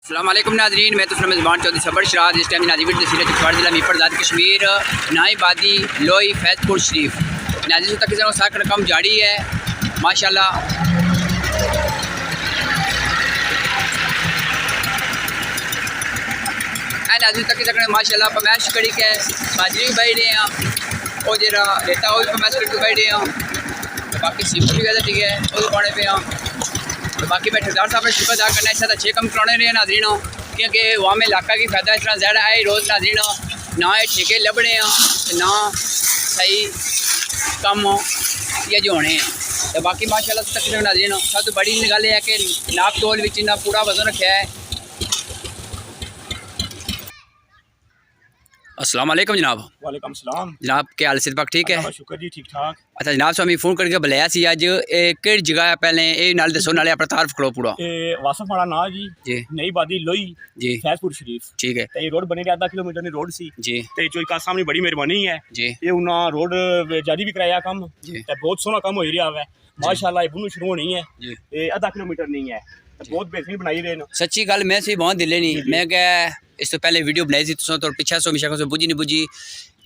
अस्सलामुअलैकुम नाज़रीन, मैं तो मेज़बान चौधरी सबर शराज। इस टाइम नाज़रीन तहसील चितवाड़ जिला मीरपुर आज़ाद कश्मीर नाईबादी लोई फैज़पुर शरीफ नाज़रीन तक साख रकम जारी है माशाल्लाह। नाज़रीन तक माशाल्लाह पमैश कड़ी के बाजरी बह रहे हैं और जरा रेता वो पमैश कड़ी बह रहे हैं। बाकी सिफ्ट वगैरह ठीक है वो पाने पे तो बाकी मैं ठेकेदार साहब ने शुक्र अदा करना इस अच्छे कम कराने रहे नाज़रीन, क्योंकि वहाँ में इलाका की फायदा इस तरह ज़्यादा है रोज़ नाज़रीन ना ये ठेके लभने ना सही कम ये जो होने तो बाकी माशाल्लाह तक नाज़रीन सब तो बड़ी गल है कि नाप तोल विच इन्ना पूरा वजन रखा है। अस्सलाम वालेकुम जनाब। वालेकुम सलाम जनाब, क्या हाल से पाक ठीक है? शुक्र जी, ठीक ठाक। अच्छा जनाब, स्वामी फोन करके बुलाया सी अज केड़ी जगह है पहले ये नाल दसो, नाले अपना तारफ करो पूरा। वासफ माड़ा ना जी नई बादी लोई जी फैज़पुर शरीफ ठीक है। ते रोड बनी आधा किलोमीटर की रोड सी जी ते चोई का सामने बड़ी मेहरबानी है जी। ये उन्हें रोड जारी भी कराया कम जी ते बहुत सोहना कम हो रहा है माशाल्लाह। ये बुनू शुरू होनी है जी ये आधा किलोमीटर नहीं है बहुत बेहतरीन बनाई रहे हैं। सच्ची गल मैं सी बहुत दिले नहीं, मैं क्या इस तो पहले वीडियो बनाई थी तुम तो पिछा सौ मिशा बुझी नहीं बुझी।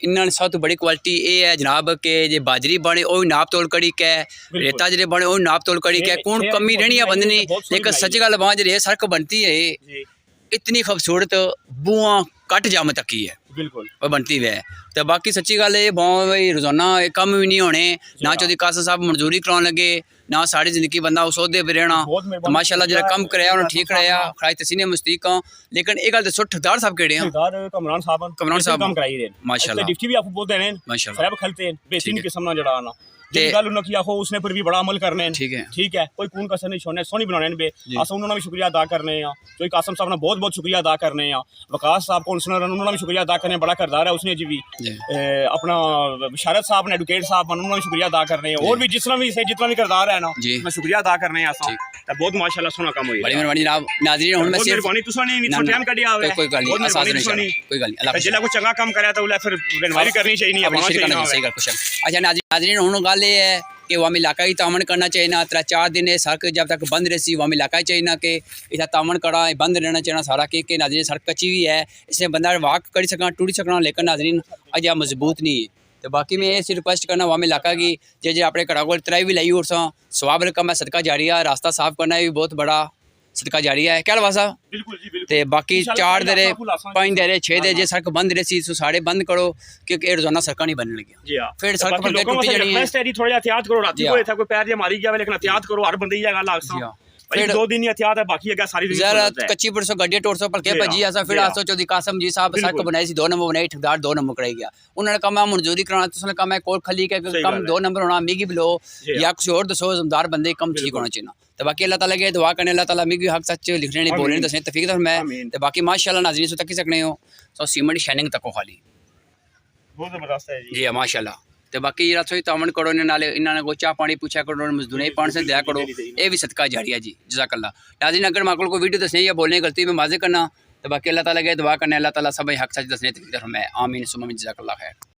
इन्होंने सब तो बड़ी क्वालिटी ये है जनाब के जे बाजरी बने वो नाप तोल कड़ी के रेता जे बने वो नाप तोल कड़ी के कौन कमी रहनी है बंदनी। लेकिन सच्ची गल वहाँ जे सड़क बनती है इतनी खूबसूरत बुआ कट जाम तक ही है बिल्कुल वो बनती है। तो बाकी सच्ची गल ये बहुत भाई रोजाना कम भी नहीं होने ना चौधरी कासा साहब मंजूरी कराने लगे ना सारी जिंदगी बंदा उस ओहदे पर रहना। तो माशाल्लाह जो कम कराया उन्होंने ठीक कराया खराई तसीने मुस्तीक। लेकिन एक गल दसो ठेकेदार साहब केड़े हैं? कमरान साहब कम कराई रहे माशाल्लाह डिप्टी भी आपको बोल देने माशाल्लाह सब खलते हैं बेहतरीन किस्म ना जड़ा आना गल उन्हें की आखो उसने पर भी बड़ा अमल करने ठीक है कोई कौन कसर नहीं छोड़ने सोनी बनाने बे अस उन्होंने भी शुक्रिया अदा करने जो कासम साहब ने बहुत बहुत शुक्रिया अदा करने वकास साहब कौंसलर उन्होंने भी शुक्रिया अदा करने बड़ा करदार है उसने जी भी अपना बिशारत साहब ने एडवोकेट साहब उन्होंने भी शुक्रिया अदा करने और भी जितना भी करदार है ना मैं शुक्रिया अदा करने बहुत माशाल्लाह सोना काम हुई। बड़ी मेहरबानी जनाब। नाज़रीन हुन मैं सिर्फ मेहरबानी तुसा ने इतना टाइम कढिया आवे कोई गल नहीं आसान नहीं कोई गल नहीं अल्लाह जिला को चंगा काम करया तो फिर इनवायरी करनी चाहिए नहीं अपना चाहिए सही गल कुछ। अच्छा नाज़रीन हुन गल ये है कि वामी इलाका ही तामन करना चाहिए ना 3-4 दिन सड़क जब तक बंद रही वामी इलाका ही चाहिए ना कि इतना तामन करा बंद रहना चाहिए सारा कि नाज़रीन सड़क कच्ची भी है इसलिए बंदा वाक करी सकना टूरी सकना लेकिन नाज़रीन अजा मजबूत नहीं है। तो बाकी मैं ये रिक्वेस्ट करना वामी इलाका की जे अपने घर को तराई भी लाई और सवाब रकम है सदका जारी है रास्ता साफ करना भी बहुत बड़ा सदका जारी है क्या लवासा ते बाकी 4 दरे 5 दरे 6 दे जे सड़क बंद रही तो साढ़े बंद करो क्योंकि रोजाना सड़क नहीं बनने लगी फिर सड़क पर टूटी जानी है। थोड़ा एहतियात करो रात को था कोई पैर जे मारी गया लेकिन एहतियात करो हर बंदे ही जगह लागसा फिर 2 दिन एहतियात है बाकी है सारी जरा कच्ची परसों गड्डी टोरसो पर के भजी ऐसा फिर आसो चौधरी कासम जी साहब सड़क बनाई सी 2 नंबर बनाई ठेकेदार 2 नंबर कराई गया उन्होंने कहा मंजूरी कराना तो उसने कहा कोल खली के कम 2 नंबर होना मिगी बिलो या कुछ और दसो जमदार बंदे कम ठीक होना चाहिए। तो बाकी अल्लाह ताला के दुआ करने अल्लाह ताला मिगी हक सच लिखने नहीं बोलने दसने तफीक तो मैं तो बाकी माशाल्लाह नाज़रीन सो तक सकने हो तो सीमेंट शाइनिंग तक खाली बहुत जबरदस्त है जी माशाल्लाह। तो बाकी ये रसोई तामन करो नाले इन्होंने को चाह पानी पूछा करो मजदूरी पानी से दिया करो ये भी सदका जारी है जी जज़ाकल्लाह। नाज़रीन अगर माँ को वीडियो दसने या बोलने गलती में माजे करना तो बाकी अल्लाह ताला के दुआ करने अल्लाह ताला सब हक सच दसने तफीक मैं आमीन सुम्मा जज़ाकल्लाह खैर।